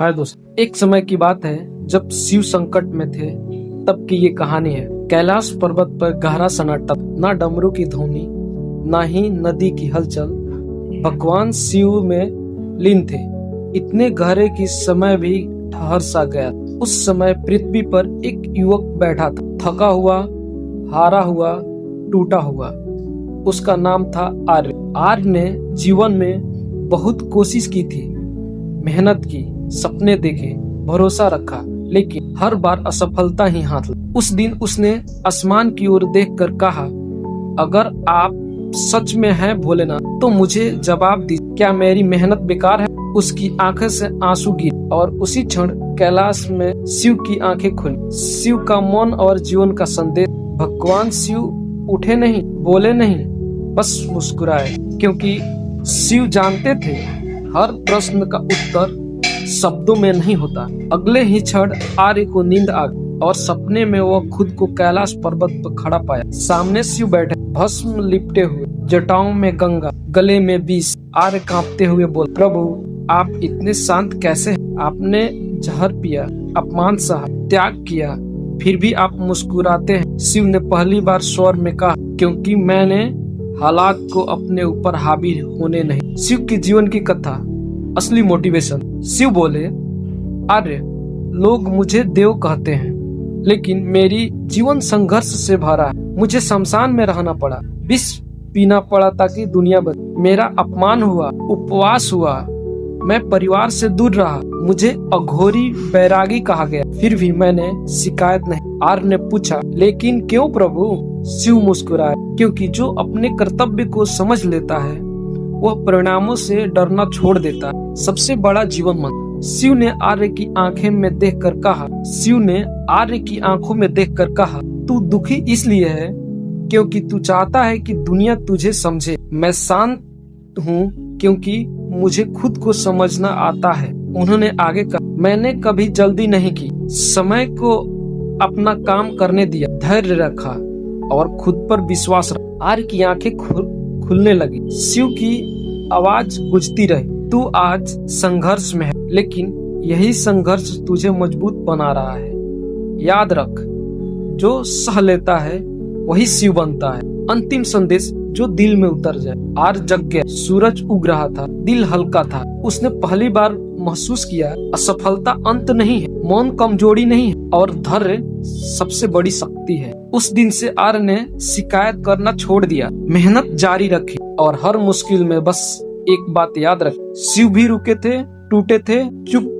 हाय दोस्त, एक समय की बात है जब शिव संकट में थे। तब की ये कहानी है। कैलाश पर्वत पर गहरा सन्नाटा, ना डमरू की ध्वनि, ना ही नदी की हलचल। भगवान शिव में लीन थे, इतने गहरे कि समय भी ठहर सा गया। उस समय पृथ्वी पर एक युवक बैठा था, थका हुआ, हारा हुआ, टूटा हुआ। उसका नाम था आर्य। आर्य ने जीवन में बहुत कोशिश की थी, मेहनत की, सपने देखे, भरोसा रखा, लेकिन हर बार असफलता ही हाथ लगी। उस दिन उसने आसमान की ओर देखकर कहा, अगर आप सच में हैं भोलेनाथ तो मुझे जवाब दीजिए, क्या मेरी मेहनत बेकार है? उसकी आंखें से आंसू गिरे और उसी क्षण कैलाश में शिव की आंखें खुली। शिव का मौन और जीवन का संदेश। भगवान शिव उठे नहीं, बोले नहीं, बस मुस्कुराए, क्योंकि शिव जानते थे हर प्रश्न का उत्तर शब्दों में नहीं होता। अगले ही क्षण आर्य को नींद आ गई और सपने में वह खुद को कैलाश पर्वत पर खड़ा पाया। सामने शिव बैठे, भस्म लिपटे हुए, जटाओं में गंगा, गले में विष। आर्य कांपते हुए बोले, प्रभु आप इतने शांत कैसे हैं? आपने जहर पिया, अपमान सहा, त्याग किया, फिर भी आप मुस्कुराते हैं। शिव ने पहली बार स्वर में कहा, क्योंकि मैंने हालात को अपने ऊपर हावी होने नहीं। शिव की जीवन की कथा, असली मोटिवेशन। शिव बोले, आर्य, लोग मुझे देव कहते हैं, लेकिन मेरी जीवन संघर्ष से भरा है। मुझे शमशान में रहना पड़ा, विष पीना पड़ा ताकि दुनिया बचे। मेरा अपमान हुआ, उपवास हुआ, मैं परिवार से दूर रहा, मुझे अघोरी बैरागी कहा गया, फिर भी मैंने शिकायत नहीं। आर्य ने पूछा, लेकिन क्यों प्रभु? शिव मुस्कुराए, क्योंकि जो अपने कर्तव्य को समझ लेता है वह परिणामों से डरना छोड़ देता है। सबसे बड़ा जीवन मंत्र। शिव ने आर्य की आंखें में देखकर कहा, शिव ने आर्य की आंखों में देखकर कहा, तू दुखी इसलिए है क्योंकि तू चाहता है कि दुनिया तुझे समझे। मैं शांत हूँ क्योंकि मुझे खुद को समझना आता है। उन्होंने आगे कहा, मैंने कभी जल्दी नहीं की, समय को अपना काम करने दिया, धैर्य रखा और खुद पर विश्वास रखा। आर्य की आंखें खुलने लगी। शिव की आवाज गूंजती रही, तू आज संघर्ष में है, लेकिन यही संघर्ष तुझे मजबूत बना रहा है। याद रख, जो सह लेता है वही शिव बनता है। अंतिम संदेश जो दिल में उतर जाए। आर्य जग गया, सूरज उग रहा था, दिल हल्का था। उसने पहली बार महसूस किया, असफलता अंत नहीं है, मौन कमजोरी नहीं है, और धैर्य सबसे बड़ी शक्ति है। उस दिन से आर्य ने शिकायत करना छोड़ दिया, मेहनत जारी रखी और हर मुश्किल में बस एक बात याद रखी, शिव भी रुके थे, टूटे थे, चुप थे,